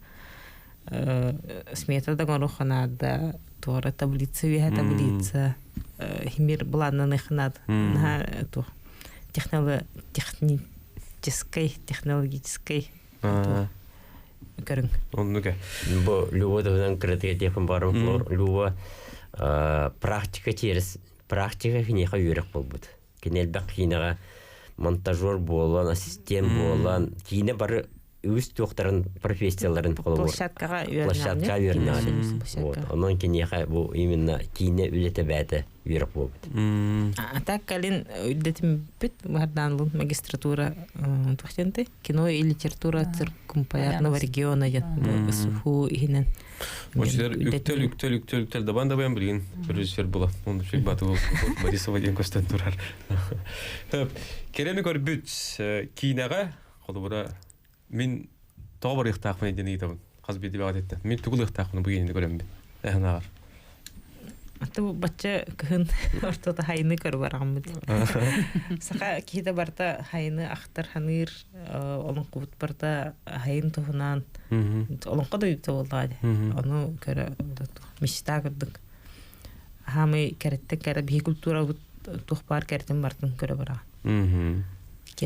[SPEAKER 4] Смета да гороханада, тора таблица виха таблица. Химир бланнаны хнад. На то технологической көрүң.
[SPEAKER 1] Оннуга.
[SPEAKER 3] Бу любовдан креативен барым флор люба практика через практика кинеха юрек болбут. Кинелбек кинега монтажер болан, ассистент болан, кине бары үз тоқтарын профессияларын қолы
[SPEAKER 4] Площадкага
[SPEAKER 3] үйренеді. Вот. Онан кинеха бу именно кине үлете бәті юрек болбут.
[SPEAKER 4] Так калин үддетим бит барданлын магистратура тухтенте кино и литература циркумполярного региона я суху ихинен.
[SPEAKER 1] Очтер үктөл да банда баян билген режиссер була. Оны шек баты бол. Борисова деген көстөн турар. Керени көрбүт кинега колубура мен тобор ихтакмын дени табын. Казбеди багат этти. Мен тугул ихтакмын бу кийинди көрөм бит. Эхнагар.
[SPEAKER 4] Аты бачча кыһын ортота хайны көр барган бит. Сака киде барта хайны ахтар ханыр олон кубут барта хайын тухунан олон кодой болду. Аны көрө мечта кырдык. Хамы керетте кере би культура тухпар кертен бартын көрө бара. Кен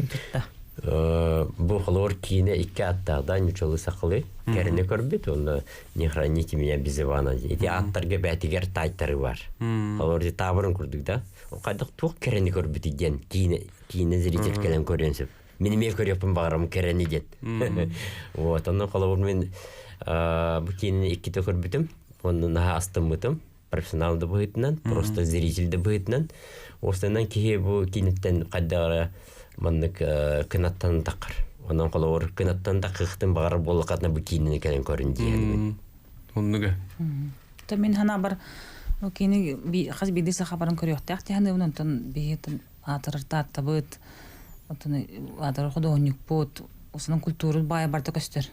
[SPEAKER 4] тутта.
[SPEAKER 3] Бу хлор кине икки аттардан үчөлү сакылы. Керене көрбүт, оны не храните меня без Ивана. Эти аттарга бәтигер тайтары бар. Хлорди табырын көрдүк да. О кайдык тук керене көрбүт иден. Кине зритель келен көрөнсүп. Мен эме көрөпүм барам керене дет. Вот, аны хлор мен бу кине икки көрбүтүм. Оны на астымытым. Профессионалды быйтынан, просто зрительді быйтынан. Осынан кие бу кинеттен кайдагара маннык кынаттан такыр. Онан колор кынаттан такыктын багыр боллакатна бу кинени келен көрүндү.
[SPEAKER 1] Оннуга.
[SPEAKER 2] Та мен хана бар кини би хаз бидиса хабарын көрөктак тяны унтан бейтен атыртат табыт. Отны адыр ходоник пот осының культуры бай барта көстер.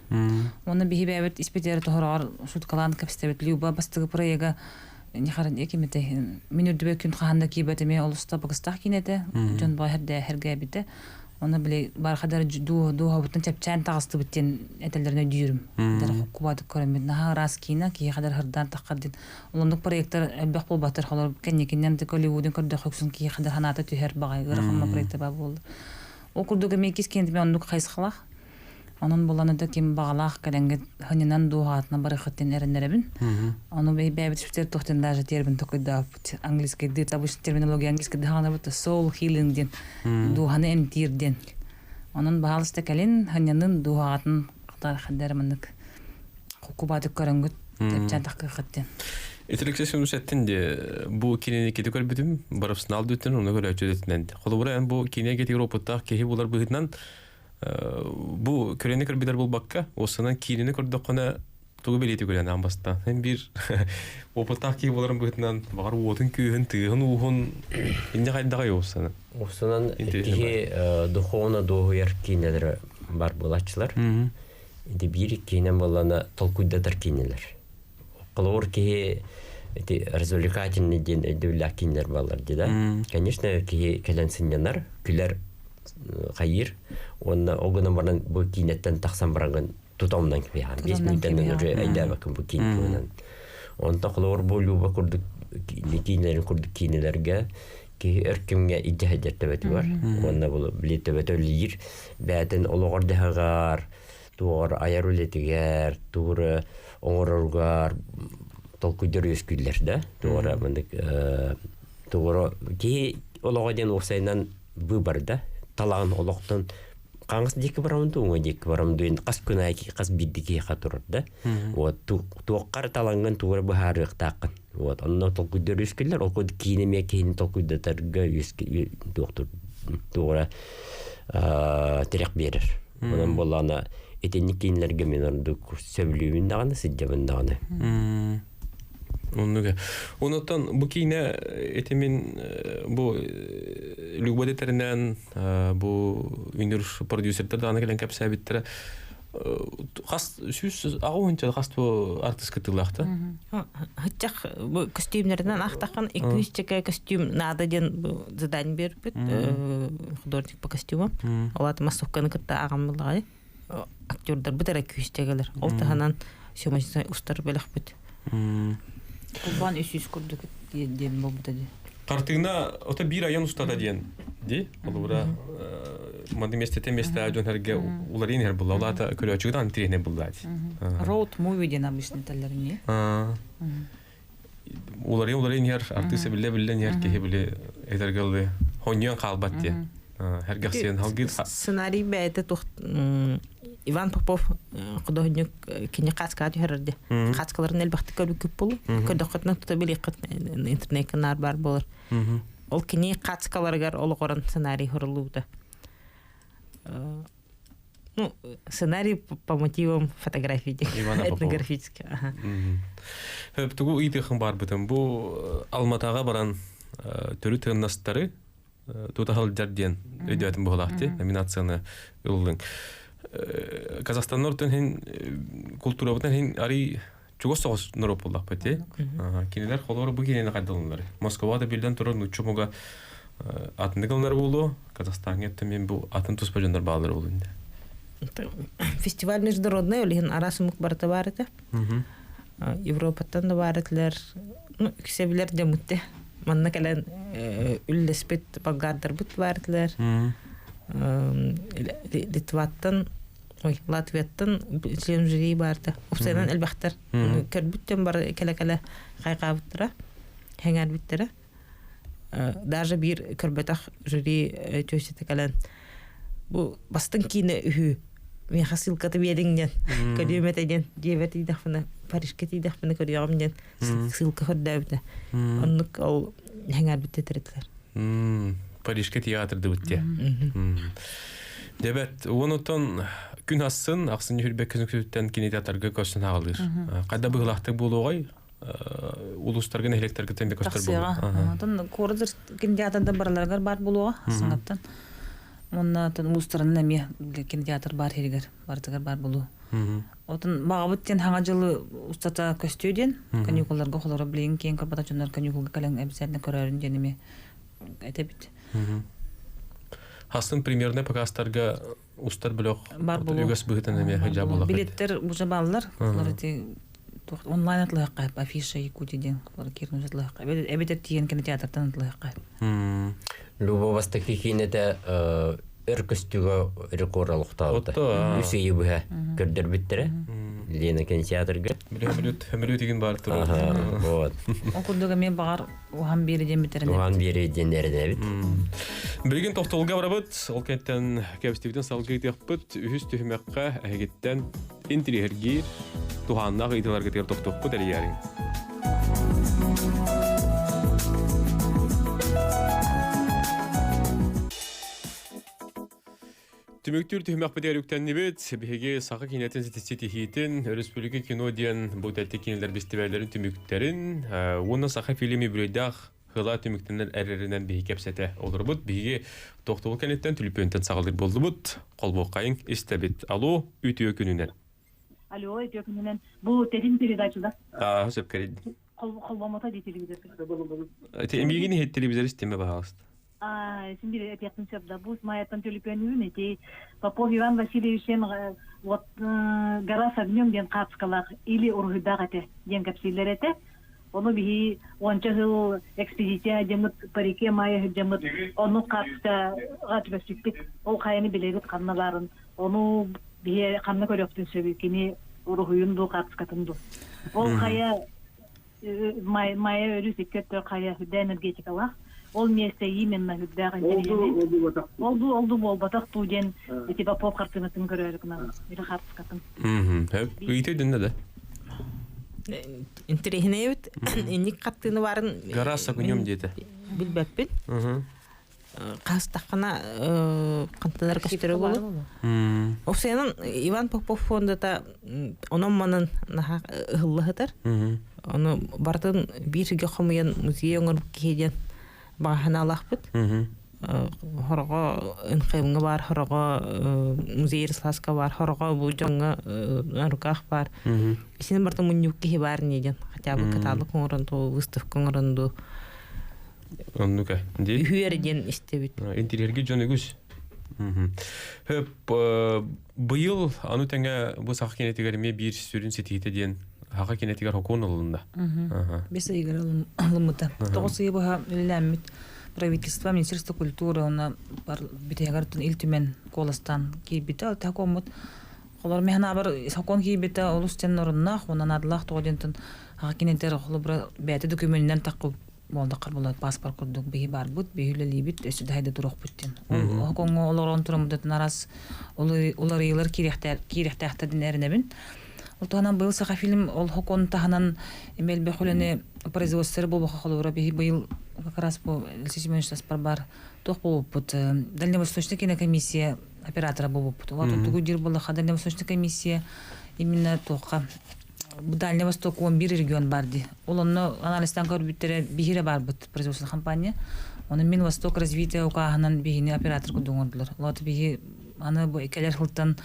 [SPEAKER 2] Оны бихибәбет испетер тохорар шуткалан капстебет люба бастыгы проега нихаран экимете минутбе күн ханда кибетеме олуста багыстак кинете жон байхарда хергебите оны биле бар хадар ду хабытын чапчан тагысты биттен этелдерне дүйрүм дер кубады көрөмөт на раз кина ки хадар хардан таккадын улундук проекттер элбек болбатыр халар кеннекинен де Голливудын көрдө хөксүн ки хадар ханаты түһөр багай гырахма проекттер бар болду о курдуга мекис кенди мен ондук кайсыхалах Onun bulanıda kim bağlaq kadenge haninan duhatna barıqatin erenlerabin. Onu bey şifter toxtan daja terbin toqida angliski de tabuş terminoloji angliski de hana but soul healing din duhana entirden. Onun bağlısta kalin haninan duhatın qadar xadarmanık hukubatı körüngüt tepçan taqiqattin.
[SPEAKER 1] Etelексесин үсәттенде бу кинене кети көрбүтүм барып сынал дүтен оны көрө өчөдүтүнөн. Колубура бу кинеге кети Европада кеһи булар быгытнан бу көрөне көрбүдер болбакка осынан кинене көрдөккөнө тугу белети көрөн амбаста. Мен бир опытак ки буларын быгытнан багар отун күйүн тыгын уун инде кайдага йосана.
[SPEAKER 3] Осынан кеһи духовно догуяр кинелер бар булачылар. Инде бир кине болана толкуйдатар кинелер. Колор кеһи эти развлекательный день дулякинлер балар дида. Конечно, кеһи келенсиннер күләр хайыр. Онна огына баран бу кинеттен таксан барган тутамдан кебе. 5 минуттан уже айда бакын бу киннен. Онда колор бу люба курдук кинелерин курдук кинелерге ки эркимге идехедерте бар. Онда бу билете бетөлир. Бәтен ологор дагар туар аярулетигер тур оңороргар толкуйдыр өскүллерде туара мындык туара ки ологоден осайнан выборда талан олоктон каңгыс дики барамды оңой дики барамды енді қас күнайки қас биддики хатурда вот туоккар таланган туара бахарык такын вот онно толкуйдыр өскүллер ол кинеме кейин толкуйдатарга өскү доктор туара терек берер онан болана этенник кинлерге мен орду сөйлүүн даганы сыджабын даганы.
[SPEAKER 1] Оннуга. Онотон бу кине этемин бу любодетеринен бу үнүр продюсердер даганы келен кепсабиттер Хас сүз агуынча хасту артист кытылакта.
[SPEAKER 4] Хытчак костюмнерден ахтакан 200 чека костюм надо ден задание бербит художник по костюмам. Олар массовканы кытта агам булгай. Актердар битер 200 чекалер. Ол таханан сөмөсү устар белехбит.
[SPEAKER 2] Кулбан 300 курдук дем болду.
[SPEAKER 1] Картыгна ота бир айын устада диен. Ди? Олура манды месте ажон herge уларын her булла. Улата көрөчүгдан тирехне булдат.
[SPEAKER 2] Road movie ден обычный талларыне.
[SPEAKER 1] Уларын her артист биле нер ке биле этергелде хоньян калбат ди. Herge сен халгы
[SPEAKER 4] сценарий бәйте тох Иван Попов художник кине каскат herде. Каскаларын элбахты көрүп күп болу. Көдөкөтнө тута билек интернет канал бар болор. Ол кине каскаларга олгорон сценарий хурулууда. Ну, сценарий по мотивам фотографии этнографических.
[SPEAKER 1] Тугу идехин бар бутун. Бу Алматага баран төрү тыннастары тутахал жарден өйдөтүн болакты номинацияны ылдың. Казахстандын хин культурабытын хин ари чугос нороп болдак бете. Кинелер холору бу кинени кайдалындар. Москвада билден турар нучумуга атын кылнар болду. Казахстанга мен бу атын туспажандар баалар болду.
[SPEAKER 4] Фестиваль международный, олеген арасымык барыты бар еді. Европаттан да бар еділер. Ну, кісебілер де мұтты. Манна кәлен үллеспет багардар бұт бар еділер. Литваттан, Латвияттан член жюри барды. Опсайдан әлбәқтар. Көрбіттен бар кәлі-кәлі қайқа бұттыра. Хәңәр бұттыра. Даже бір көрбетақ жюри төсеті кәлен. Бұл бастың кейіні үхі. Мен қасылқаты беріңден, көріметеден, жебет идақпыны, Парижке идақпыны көріғамден, сылқы көрдәуді. Онлық ол әңәр бітті тіретілер.
[SPEAKER 1] Парижке театрды бітті. Дебет, онытын күн асын, ақсын үрбек күзінксөттен кинотеатрға көстін ағылыр. Қайда бұғылақты болу ғой? Улустарған электргі тәмбе көстір болу.
[SPEAKER 2] Тақсыға. Кордыр кинотеатрда бараларғар бар болуға, сыңаттан. Онна тон улустарын неме кинотеатр бар херигер, бардыгар бар болу. Отын бағабыттен хаңа жылы устата көстөден, каникулларга холора билен кийин корпоративнар каникулга кален обязательно көрөрүн денеме айта бит.
[SPEAKER 1] Хасын примерно покастарга устар блок
[SPEAKER 2] бар болу.
[SPEAKER 1] Үгөс быгытын неме хажа болу.
[SPEAKER 2] Билеттер уже баллар, оларды онлайн атлыгы афиша Якутиядан, кирин атлыгы. Эбетер тиен кинотеатрдан атлыгы.
[SPEAKER 3] Любого стаки кинете өркөстүгө рекордалыктабыты. Үсейи буга көрдөр биттире. Лена кинотеатрга. Хөмөлү деген бар тур. Вот.
[SPEAKER 2] Окурдуга мен багар ухан бериден битерен.
[SPEAKER 3] Ухан бериден бит.
[SPEAKER 1] Билген токтолга барабыт, ол кенттен кебстибден салгы теппит, үһүс төһмөккө агеттен интригергир туханнак ыйтыларга тер токтоппут эле ярың. Түмөктүр төһмөк бедерүктен нибет, биһиге сакы кинетен сетисетихитин, республика кино диен бу тәтти кинелер фестивальдерин түмөктөрүн, уна сакы фильми бүрөйдах хыла түмөктөннөр эреринен биһи кепсете олорбут, биһиге токтол кенеттен түлүпөнтен сагалдыр болдубут, колбокайын истебит. Алло, үтүө күнүнөн.
[SPEAKER 5] Алло, үтүө күнүнөн. Бу тедин передачада.
[SPEAKER 1] Сөп керет.
[SPEAKER 5] Колбомота телевизор.
[SPEAKER 1] Эмигини хет телевизор истеме баалыст.
[SPEAKER 5] Şimdi yaptım şurada bu mayattan tülüpönüğün eti Попов Иван Васильевич'in вот Гарас огнем ден капскалах или ургыдагате ден капсилерете onu bir 10 yıl ekspedisyon demut parike maya demut onu kapta atbestik o kayını bilegit kannaların onu bir kanna köröktün sebekini urguyun bu kapskatındı o kaya maya örüsük kötü kaya energetikalar ол место именно хүддаган жерде. Олду болбатак туден эти Попов картинатын көрөрүк на. Ире хартскатын.
[SPEAKER 1] Үйте динде да.
[SPEAKER 4] Интерехнеют, инник картины барын.
[SPEAKER 1] Гараса күнөм деди.
[SPEAKER 4] Билбеппин. Кастакана канталар кастыры болу. Оксенин Иван Попов фондата онон манын ыллыгытар. Оны бардын бирге хомуян музей оңор кийген Бахана лахбыт. хорого НХМ бар, хорого музей Сласка бар, хорого бу жаңга руках бар. Син барта мунюк ки бар неден. Хотя бы каталог оңорунду, выставка оңорунду.
[SPEAKER 1] Оннука. Ди.
[SPEAKER 4] Хүерден истебит.
[SPEAKER 1] Интерьерге жөнөгүс. Хөп быйыл аны тәңгә бу сак кинетигәр ме бир сүрүн сетите ден хака кинетигәр хокон алында.
[SPEAKER 2] Беса игра лымыта. Тогысы баха ләммит правительство, Министерство культуры, она битегартын илтимен коластан кибита такомут. Холор мехна бар сакон кибита олустен орыннах, онан адлах тодентен хакинетер холобра бәте документнан такып болда карбулат паспорт курдук бии бар бут, бийле либит өсү дайда турак буттен. Хаконго олорон турамдат нарас улар йылар кирехтәхтә динәрнәбин. Ултанан быйыл саха фильм ол хокон таханан эмел бехулене производство бу холора быйыл как раз по лисичменшас бар тох бут дальневосточная кинокомиссия оператора бу бут. Вот тугу дир была дальневосточная комиссия именно тоха Дальний Восток он бир регион барди. Олонно анализтан көрбүттер бихире бар бут производственная компания. Оны мен Восток развития укаганан бихине оператор кудуңордулар. Лот бихи аны бу экелер хылтан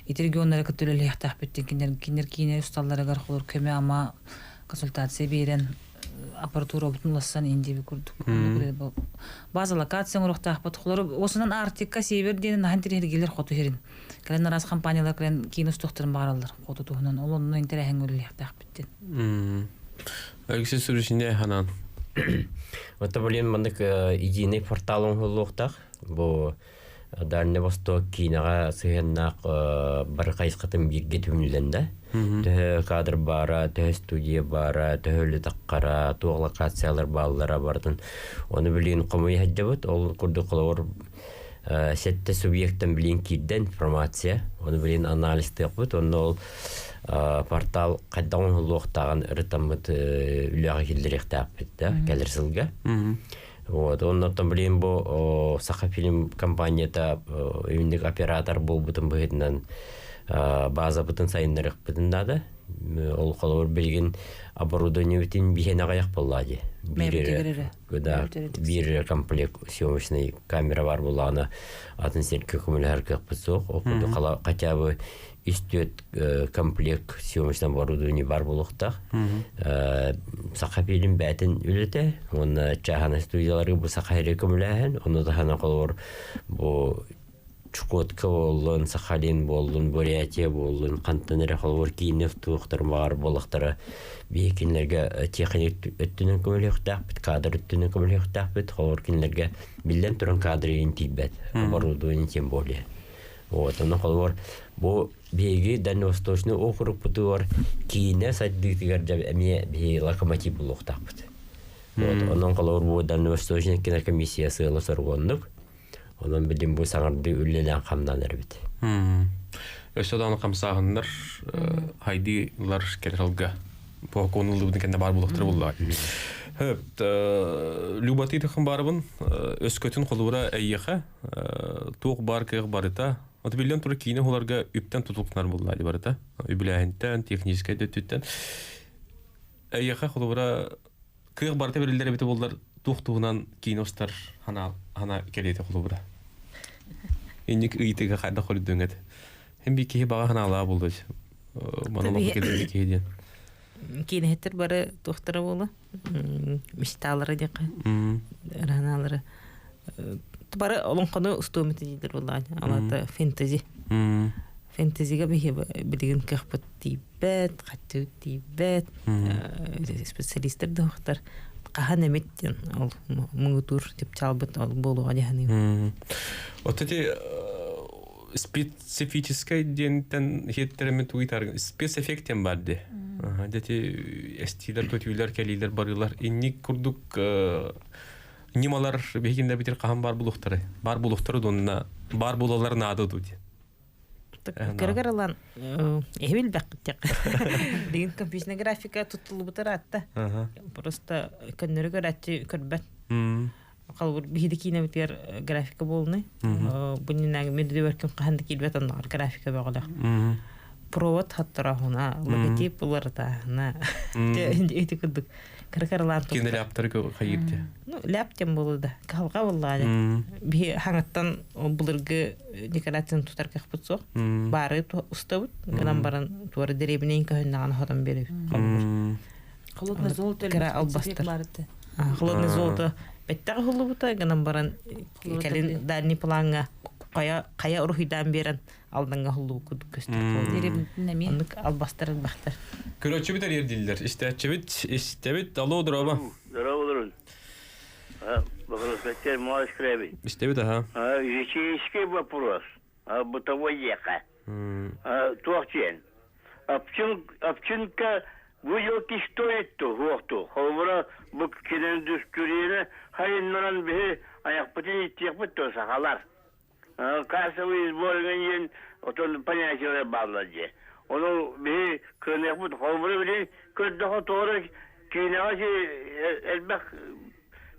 [SPEAKER 2] ит регионнары көтөлөлө яктак биттен кинер кине усталларыгар холор көмө ама консультация берен аппаратура бутунласан индиби курдук. База локация урухтак бут холор осунан артикка север денен хантиргелер хоту херин. Кален раз компаниялар кален кинос тохтырын баралар хоту тухунан олонно интерехен өлө яктак биттен.
[SPEAKER 1] Агысы сүрүшүнө ханан.
[SPEAKER 3] Вот блин мандык единый порталын хулуктак. Бу Дальний Восток кинага сыгыннак бір кайсыкытын бирге түмүлденде. Тө кадр бара, тө студия бара, тө таққара, тө локациялар баллара бардын. Оны билин комуй хаджабыт, ол курду кылор сетте субъекттен билин кирден информация. Оны билин анализ тыгбыт, оны ол портал кайдан хулуктаган ырытамыт үлөгө килдиректап битте, келер сылга. Вот, он там блин бо саха фильм компанияда именно оператор был бутын быгынан база бутын сайыннарык бутын дады. Ол колор билген оборудование бутын бихена гаяк боллади. Бир комплект съемочный камера бар буланы атын серке көмөлөр кыпсок, окуду кала хотя бы истет комплект съемочного оборудования бар булукта. Саха фильм бәтен үлете, оны чахана студиялары бу саха рекомендалген, оны да хана колор бу Чукотка болдун, Сахалин болдун, Бурятия болдун, кантанер колор кинев туктар бар булуктары бекинлерге техник өттүнүн көмөлөктак бит, кадр өттүнүн көмөлөктак бит, колор кинлерге билден туран кадры интибет, оборудование тем более. Вот, оны колор бу беги Дальневосточный округ бутуар кине саддыктыгар жаб эме беги локомотив булуктак бит. Вот, онун колор бу Дальневосточный кинокомиссия сыйлы соргондук. Онун билим бу саңарды үлленен камданыр бит.
[SPEAKER 1] Өсөдан камсагындар хайдилар келелга. Бу конулдун кенде бар булуктар булла. Хөп, любати тахын барыбын өскөтүн колура эйеха тук бар кыгы барыта. Аты билен тура кийне оларга үптен тутулуктар булла ди барыта. Үбүләһинтен, технический дөттүттен. Эйеха колура кыгы барыта берилдер бите булдар. Тухтугунан киностар хана келете колура. Эник ыйтыга кайда колдуңат. Hem bir kişi bağa hanalığa buldu. Monolog geldi kişiden.
[SPEAKER 4] Кинехтер бары тухтара болу. Мечталары дека. Раналары. Бары олонкону устумет дидер булла. Алата фэнтези. Фэнтезиге билген кахпат тибет, хату тибет. Специалисттер доктор. Кахана меттен ол мугутур деп чалбыт ол болуга жаханы.
[SPEAKER 1] Вот эти специфическое дентен хеттеремет уйтар спецэффектен барды. Дети эстилер көтүлөр келилер барылар. Инник курдук нималар бегинде битер кахан бар булуктары. Бар булуктары донна бар булалар нады дут.
[SPEAKER 4] Кыргыралан эбил бактык. Деген компьютерная графика тутулу бутаратта. Просто көннөрү көрөтчү көрбөт. Калбыр бихиди кинебитер графика болны. Бунинаг медиверкем каханды килбет андар графика багыла. Провод хаттарахуна, логотип буларда на. Эти кудук. кыркырлар
[SPEAKER 1] Кине ляптар хайырды.
[SPEAKER 4] Ну, ляптем было да. Калга буллады. Би хаңаттан булыргы декорацион тутар кахпытсо. Бары устабыт. Ганам баран туары деребинен кахыннаган ходам берип.
[SPEAKER 2] Холодный золото
[SPEAKER 4] Кара албастыр. Холодный золото. Беттер хулубута ганам баран калин дальний планга кая урхидан берен алдыңга хулу көстөр.
[SPEAKER 2] Деребинеме.
[SPEAKER 4] Ондук албастыр бахтар.
[SPEAKER 1] Көрөчү битер ердилдер. Истебит, алло, дроба.
[SPEAKER 6] Здорово. Вопрос хотел малыш кребить.
[SPEAKER 1] Истебит, ага.
[SPEAKER 6] Юридический вопрос. Бытовой ека. Туахчен. Апченка выделки стоит то, вохту. Ховра бук кенен дүскүрені хайыннан бе аяк путен текпит то сахалар. Кассовый сборген ен отон понятие балладе. Onu bir kırnak bu kovuru bile kötü doğru kinası elbak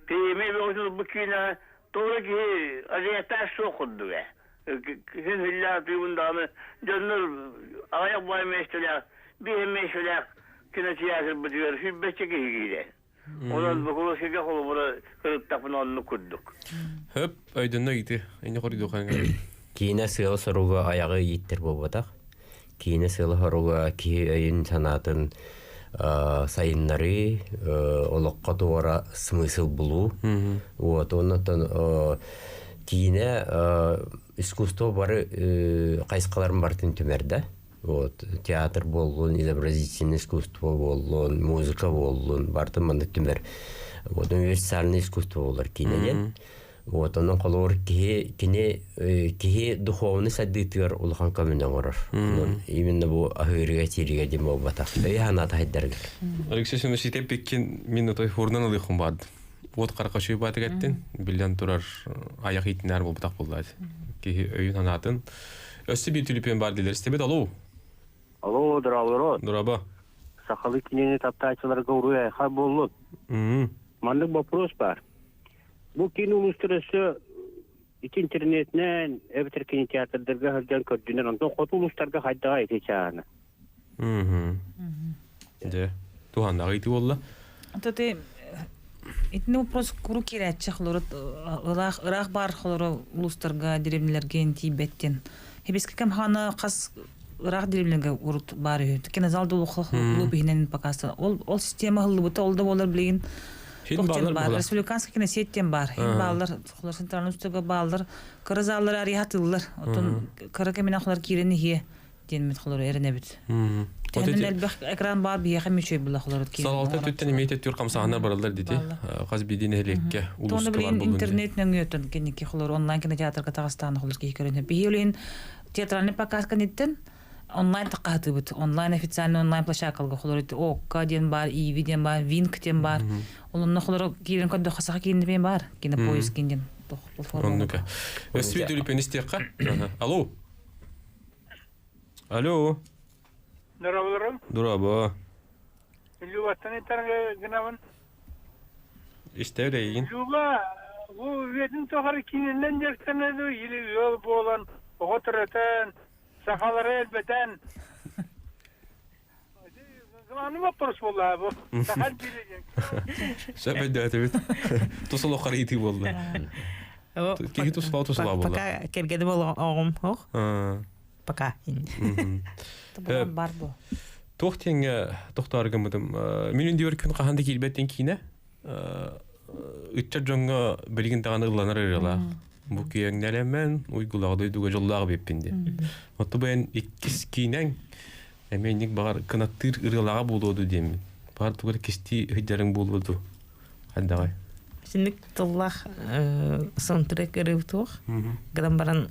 [SPEAKER 6] peyme bir olsun bu kina doğru ki acayip taş sokuldu be. Sen hilla tuyunda mı canlar ayak boy mesela bir mesela kina siyasi bu diyor şu beşik giyle. Onun bu kolu şeka kolu burada kırıp tapın onu kurduk.
[SPEAKER 1] Höp, aydınna gitti. Eni koridor kanka.
[SPEAKER 3] Кийине сыыл соруга аягы ииттер болбатах. Кийине сыыл хоруга кии өйүн санатын сайыннары олоққа туора смысл булуу. Вот, оннотон кийине искусство бары кайскаларын бартын түмерде. Вот, театр боллун, изобразительное искусство боллун, музыка боллун, бартын манда түмер. Вот, универсальное искусство болар кийинеден. Вот, onun kolor ki духовный саддытыр улхан каменен орор. Именно bu ahırıga tiriga demo batak. Яна тайдыргы.
[SPEAKER 1] Алексей Сунусите пеккен мен той хурнан алыхым бад. Вот каркашы бат кеттин, билен турар аяк итнер бул батак булды. Ки өйүн анатын. Өсү бир түлүпен бар дилер. Стебет алуу.
[SPEAKER 6] Алло, драво.
[SPEAKER 1] Драба.
[SPEAKER 6] Сахалы кинени таптайчыларга уруя ха болот. Мандык вопрос бар. Bu kino uluslararası internetden evter kino teatrlarga hırcan kördüğünden ondan kotu uluslarga haydağa eteceğini.
[SPEAKER 1] De. Тухан агыйты болла.
[SPEAKER 2] Тоте итне вопрос куру кирәтче хлорот ырак бар хлоро улустарга деревнелерге интибеттен. Хебеске кем хана кас ырак деревнелерге урут бар үйт. Кене залды улу бинен покасы. Ол система хылыбыта олда болар билген. Бар, республиканский киносеттен бар. Балдар, холар центральный үстігі балдар, кырызалар арихатылар. Отын кыры кемена холар кирені хе, денмет холар әріне біт. Тәнін әлбәқ экран бар, бияқы мечөй бұла холар кирені.
[SPEAKER 1] Салалта төттен емейтет түр қамсағанар баралар дейді. Қаз беден әлекке
[SPEAKER 2] улысты бар бұлын. Интернетнен өтін, кенеке холар онлайн кинотеатрға тағыстаны холар кейкеріне. Бейеулейін театральный показ канеттен, онлайн таққаты бұд. Онлайн официальный онлайн площадкалға холар өтті. ОК ден бар, ИВ ден бар, Винк ден бар. Олонно холоро кирен көндө хасака кийинден бар. Кине поезд кийинден платформа.
[SPEAKER 1] Оннука. Өсү дүлүпен истекка. Алло. Алло.
[SPEAKER 7] Здорово.
[SPEAKER 1] Дурабо.
[SPEAKER 7] Люба, танитарга гынавын.
[SPEAKER 1] Иштебейин.
[SPEAKER 7] Люба, бу ветин тохар киненден жеркенеду или жол болан, отротан, сахалары элбетен. Zamanı вопрос oldu bu. Sahal bilecek.
[SPEAKER 1] Şöyle de evet. Tusal o karıydı oldu. Ki tusal oldu.
[SPEAKER 4] Пока кергеде бол огым, ох. Пока.
[SPEAKER 2] Бар бу.
[SPEAKER 1] Тохтенге тохтаргымдым. Менин дер күн каханды килбеттен кийне. Үтчө жонго билген таганы ыланар эрела. Бу кийеңнелемен уйгулагды дуга жоллаг беппинде. Отто ben ikkis кийнен Эменник бар канаттыр ырылага болду дейм. Бар тугар кисти хыжарың болду. Хандагай.
[SPEAKER 4] Синник толлах саундтрек эревтох. Грам баран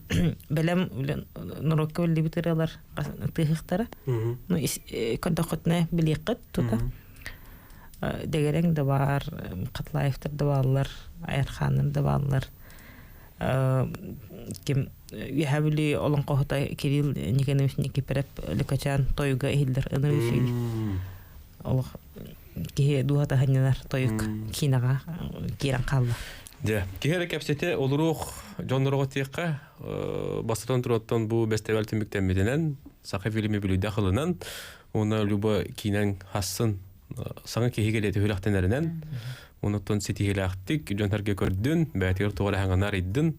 [SPEAKER 4] белем нурокко либитералар тыхтара. Ну кондохотне биликкет тута. Дегерең да бар, Катлаевтер да баллар, Айрханнар да баллар. Ким яхабили олон кохота Кирилл Никонович Никипреп Лекачан тойга хилдер энерджи. Аллах ки дуата ханнар тойк кинага киран калла.
[SPEAKER 1] Да, кигере кепсете олурук жонорго текка бастырдан туруттан бу фестиваль түмүктен менен сакы фильми билүү дахылынан оны люба кинен хассын саңа кеһи келети хүләхтенеринен онуттон сетихилахтик жонтарга көрдүн бәтер тоора хаңанар иддин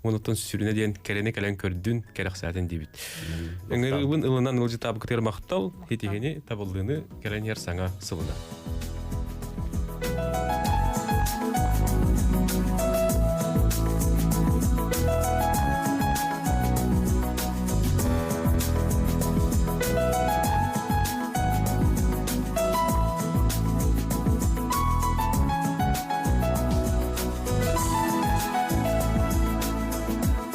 [SPEAKER 1] онуттон сүрүнө диен керене келен көрдүн керексәтен дибит. Эңерибин ылынан ылжы табы кытыр мактал хетигени табылдыны келен яр саңа сылына.